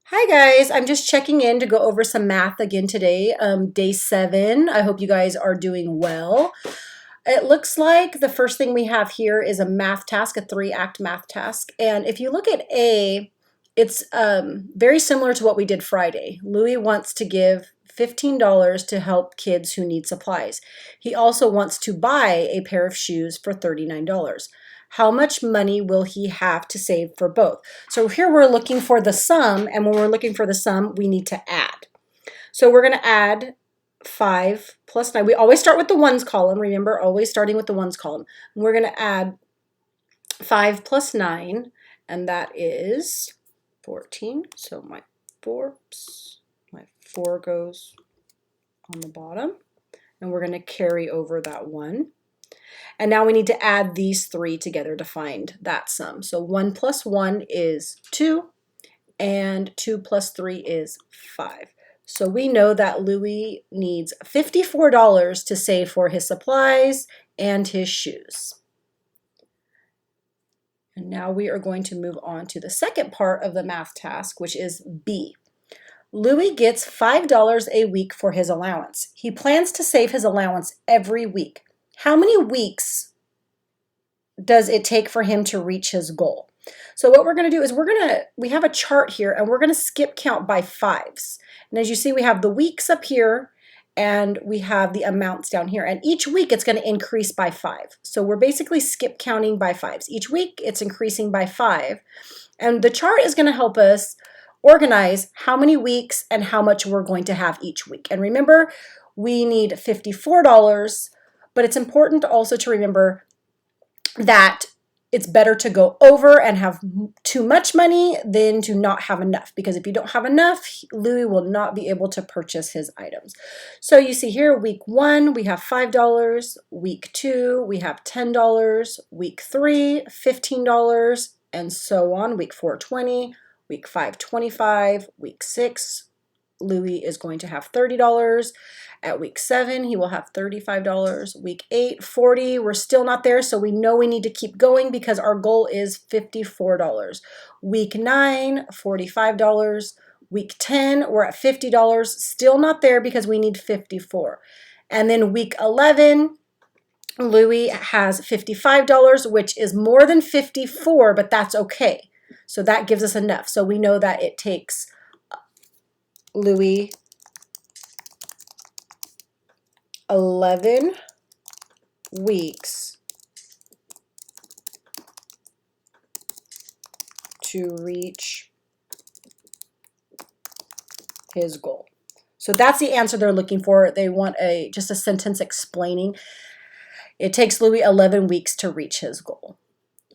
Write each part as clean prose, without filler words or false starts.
Hi guys, I'm just checking in to go over some math again today, day 7. I hope you guys are doing well. It looks like the first thing we have here is a math task, a 3-act math task. And if you look at A, it's very similar to what we did Friday. Louis wants to give $15 to help kids who need supplies. He also wants to buy a pair of shoes for $39. How much money will he have to save for both? So here we're looking for the sum, and when we're looking for the sum, we need to add. So we're going to add 5 plus 9. We always start with the ones column. Remember, always starting with the ones column. And we're going to add 5 plus 9, and that is 14. So my 4 goes on the bottom, and we're going to carry over that 1. And now we need to add these 3 together to find that sum. So 1 plus 1 is 2, and 2 plus 3 is 5. So we know that Louis needs $54 to save for his supplies and his shoes. And now we are going to move on to the second part of the math task, which is B. Louis gets $5 a week for his allowance. He plans to save his allowance every week. How many weeks does it take for him to reach his goal? So what we're going to do is we have a chart here, and we're going to skip count by 5s. And as you see, we have the weeks up here and we have the amounts down here. And each week it's going to increase by 5. So we're basically skip counting by 5s. Each week it's increasing by 5. And the chart is going to help us organize how many weeks and how much we're going to have each week. And remember, we need $54, but it's important also to remember that it's better to go over and have too much money than to not have enough, because if you don't have enough, Louis will not be able to purchase his items. So you see here, week 1, we have $5, week 2, we have $10, week 3, $15, and so on. Week 4, 20, week 5, 25, week 6, Louis is going to have $30. At week 7, he will have $35. Week 8, 40. We're still not there, so we know we need to keep going because our goal is $54. Week 9, $45. Week 10, we're at $50. Still not there because we need 54. And then week 11, Louis has $55, which is more than 54, but that's okay. So that gives us enough. So we know that it takes Louis 11 weeks to reach his goal. So that's the answer they're looking for. They want just a sentence explaining. It takes Louis 11 weeks to reach his goal.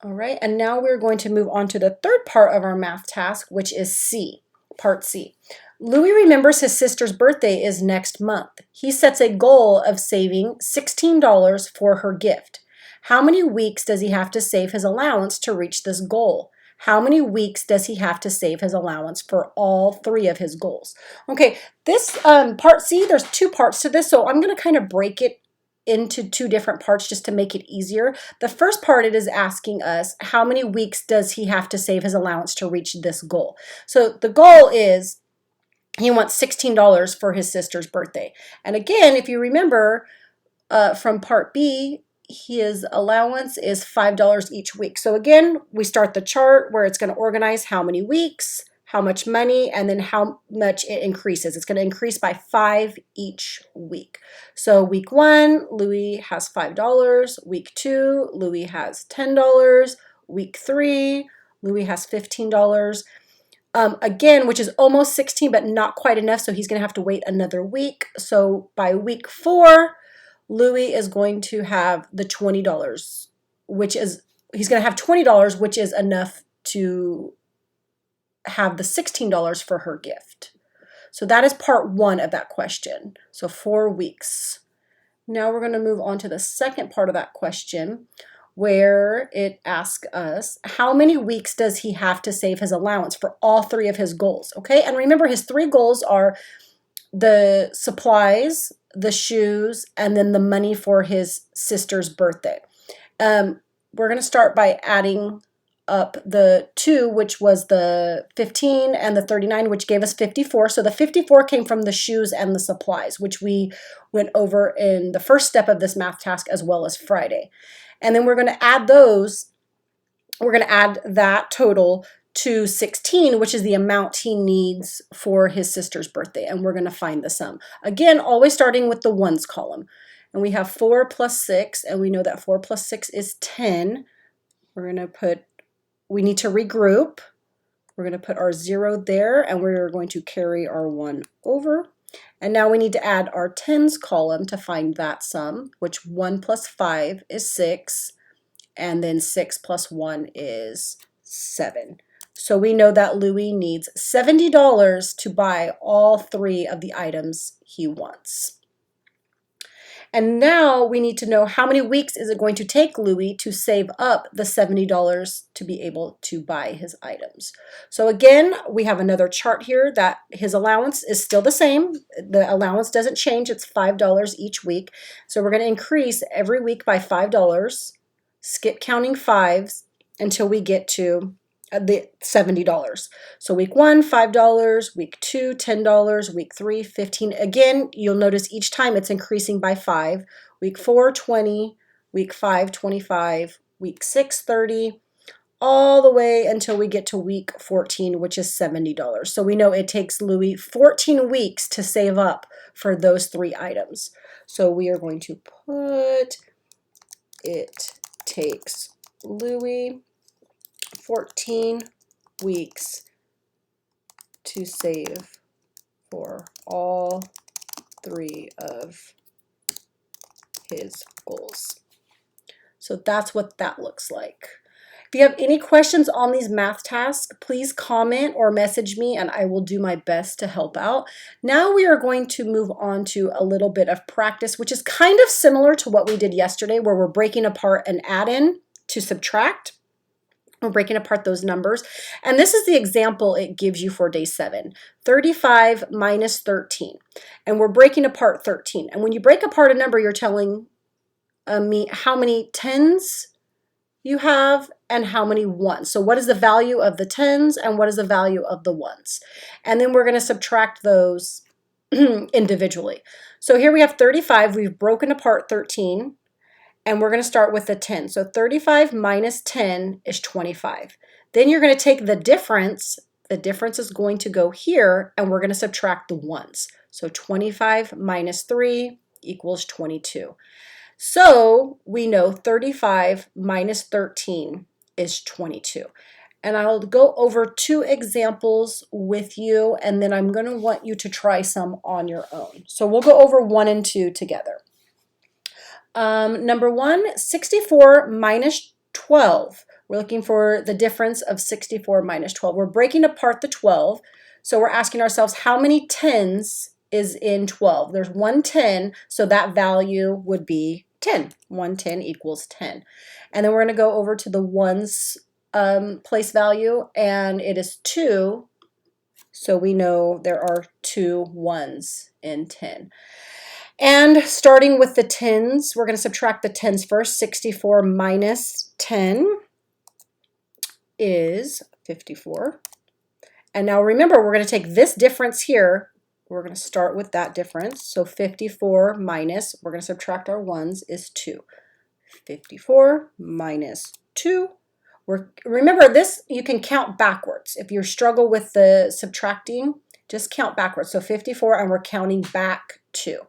All right, and now we're going to move on to the third part of our math task, which is C, part C. Louis remembers his sister's birthday is next month. He sets a goal of saving $16 for her gift. How many weeks does he have to save his allowance to reach this goal? How many weeks does he have to save his allowance for all 3 of his goals? Okay, this part C, there's 2 parts to this, so I'm going to kind of break it into 2 different parts just to make it easier. The first part, it is asking us how many weeks does he have to save his allowance to reach this goal. So the goal is he wants $16 for his sister's birthday. And again, if you remember from part B, his allowance is $5 each week. So again, we start the chart where it's going to organize how many weeks, how much money, and then how much it increases. It's going to increase by 5 each week. So week 1, Louis has $5. Week 2, Louis has $10. Week 3, Louis has $15. Again, which is almost 16, but not quite enough, so he's going to have to wait another week. So by week 4, Louis is going to have the $20, he's going to have $20, which is enough to have the $16 for her gift. So that is part 1 of that question. So 4 weeks. Now we're going to move on to the second part of that question, where it asks us how many weeks does he have to save his allowance for all 3 of his goals. Okay, and remember his 3 goals are the supplies, the shoes, and then the money for his sister's birthday. We're going to start by adding up the 2, which was the 15, and the 39, which gave us 54. So the 54 came from the shoes and the supplies, which we went over in the first step of this math task as well as Friday. And then we're going to add those, we're going to add that total to 16, which is the amount he needs for his sister's birthday. And we're going to find the sum. Again, always starting with the ones column. And we have 4 plus 6, and we know that 4 plus 6 is 10. We're going to put, we need to regroup. We're going to put our 0 there, and we're going to carry our 1 over. And now we need to add our tens column to find that sum, which 1 plus 5 is 6, and then 6 plus 1 is 7. So we know that Louis needs $70 to buy all 3 of the items he wants. And now we need to know how many weeks is it going to take Louis to save up the $70 to be able to buy his items. So again, we have another chart here that his allowance is still the same. The allowance doesn't change. It's $5 each week. So we're going to increase every week by $5, skip counting 5s until we get to the $70. So week 1, $5, week 2, $10, week 3, $15. Again, you'll notice each time it's increasing by 5. Week 4, $20, week 5, $25, week 6, $30, all the way until we get to week 14, which is $70. So we know it takes Louis 14 weeks to save up for those 3 items. So we are going to put, it takes Louis 14 weeks to save for all 3 of his goals. So that's what that looks like. If you have any questions on these math tasks, please comment or message me and I will do my best to help out. Now we are going to move on to a little bit of practice, which is kind of similar to what we did yesterday, where we're breaking apart an add-in to subtract. We're breaking apart those numbers. And this is the example it gives you for day 7. 35 minus 13. And we're breaking apart 13. And when you break apart a number, you're telling me how many tens you have and how many ones. So what is the value of the tens and what is the value of the ones? And then we're going to subtract those individually. So here we have 35. We've broken apart 13. And we're going to start with the 10. So 35 minus 10 is 25. Then you're going to take the difference. The difference is going to go here, and we're going to subtract the ones. So 25 minus 3 equals 22. So we know 35 minus 13 is 22. And I'll go over 2 examples with you, and then I'm going to want you to try some on your own. So we'll go over 1 and 2 together. Number 1, 64 minus 12. We're looking for the difference of 64 minus 12. We're breaking apart the 12. So we're asking ourselves how many tens is in 12. There's 1 10, so that value would be 10. 1 10 equals 10. And then we're going to go over to the ones place value, and it is 2. So we know there are 2 ones in 10. And starting with the tens, we're going to subtract the tens first. 64 minus 10 is 54. And now remember, we're going to take this difference here. We're going to start with that difference. So 54 minus, we're going to subtract our ones, is 2. 54 minus 2. Remember, this you can count backwards. If you struggle with the subtracting, just count backwards. So 54, and we're counting back 2.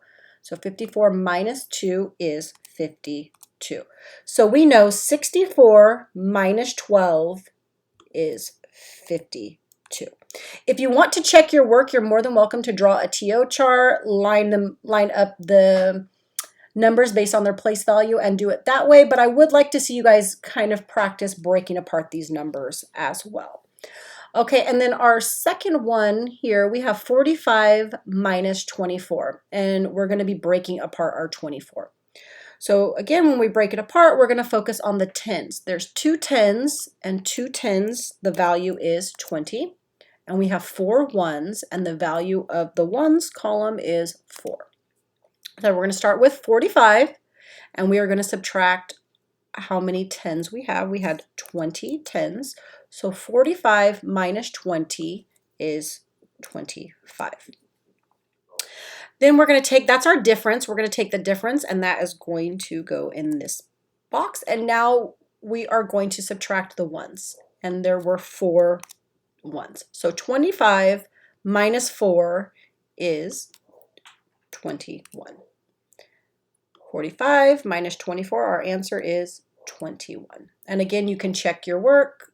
So 54 minus 2 is 52. So we know 64 minus 12 is 52. If you want to check your work, you're more than welcome to draw a TO chart, line up the numbers based on their place value and do it that way. But I would like to see you guys kind of practice breaking apart these numbers as well. Okay, and then our second one here, we have 45 minus 24, and we're going to be breaking apart our 24. So again, when we break it apart, we're going to focus on the tens. There's 2 tens and 2 tens. The value is 20, and we have 4 ones, and the value of the ones column is 4. So we're going to start with 45, and we are going to subtract how many tens we have. We had 20 tens. So 45 minus 20 is 25. Then we're going to take, that's our difference. We're going to take the difference, and that is going to go in this box. And now we are going to subtract the ones. And there were 4 ones. So 25 minus 4 is 21. 45 minus 24, our answer is 21. And again, you can check your work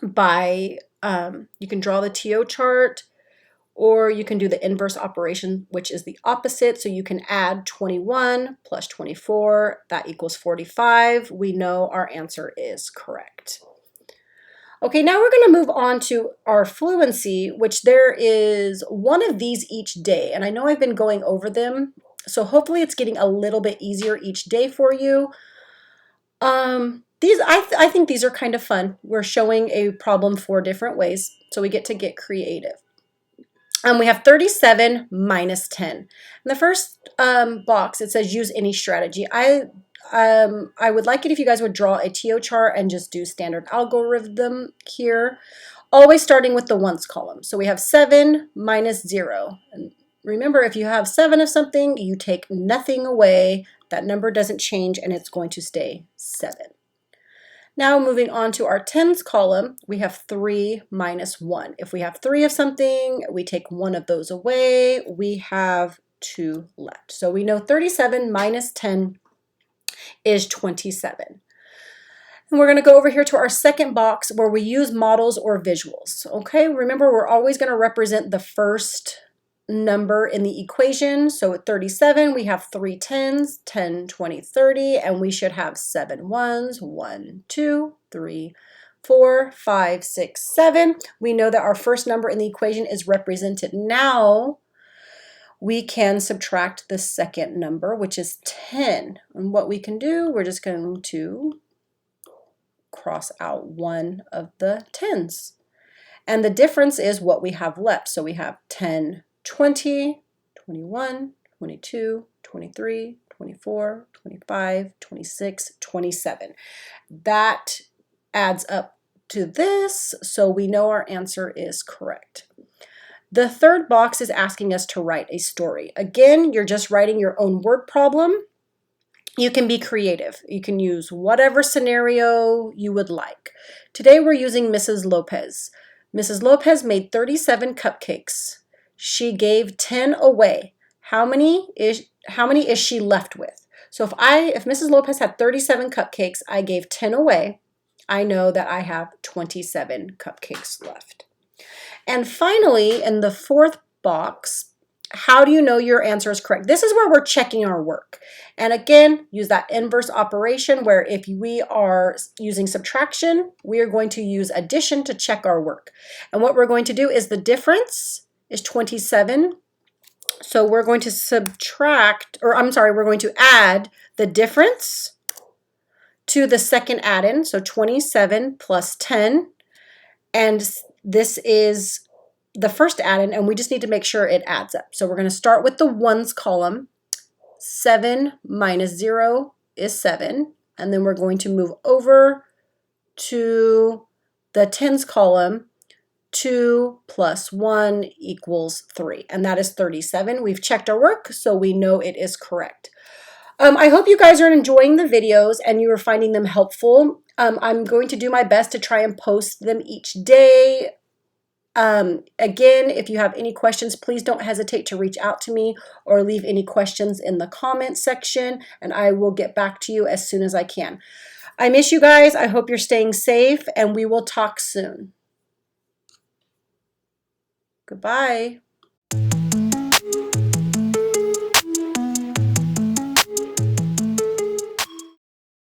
by, you can draw the TO chart, or you can do the inverse operation, which is the opposite. So you can add 21 plus 24, that equals 45. We know our answer is correct. Okay, now we're going to move on to our fluency, which there is one of these each day. And I know I've been going over them, so hopefully it's getting a little bit easier each day for you. I think these are kind of fun. We're showing a problem 4 different ways, so we get to get creative. We have 37 minus 10. In the first box, it says use any strategy. I would like it if you guys would draw a TO chart and just do standard algorithm here, always starting with the ones column. So we have 7 minus 0. And remember, if you have 7 of something, you take nothing away. That number doesn't change, and it's going to stay 7. Now moving on to our tens column, we have 3 minus 1. If we have 3 of something, we take 1 of those away. We have 2 left. So we know 37 minus 10 is 27. And we're going to go over here to our second box where we use models or visuals. Okay, remember we're always going to represent the first number in the equation. So at 37, we have 3 tens, 10, 20, 30, and we should have 7 ones, 1, 2, 3, 4, 5, 6, 7. We know that our first number in the equation is represented. Now we can subtract the second number, which is 10. And what we can do, we're just going to cross out one of the tens. And the difference is what we have left. So we have 10, 20, 21, 22, 23, 24, 25, 26, 27. That adds up to this, so we know our answer is correct. The third box is asking us to write a story. Again, you're just writing your own word problem. You can be creative. You can use whatever scenario you would like. Today we're using Mrs. Lopez. Mrs. Lopez made 37 cupcakes. She gave 10 away. How many is she left with? So if Mrs. Lopez had 37 cupcakes, I gave 10 away, I know that I have 27 cupcakes left. And finally, in the fourth box, how do you know your answer is correct? This is where we're checking our work. And again, use that inverse operation where if we are using subtraction, we are going to use addition to check our work. And what we're going to do is the difference is 27. So we're going to we're going to add the difference to the second add-in. So 27 plus 10. And this is the first add-in, and we just need to make sure it adds up. So we're going to start with the ones column. 7 minus 0 is 7. And then we're going to move over to the tens column. 2 plus 1 equals 3, and that is 37. We've checked our work, so we know it is correct. I hope you guys are enjoying the videos and you are finding them helpful. I'm going to do my best to try and post them each day. Again, if you have any questions, please don't hesitate to reach out to me or leave any questions in the comment section, and I will get back to you as soon as I can. I miss you guys. I hope you're staying safe, and we will talk soon. Goodbye.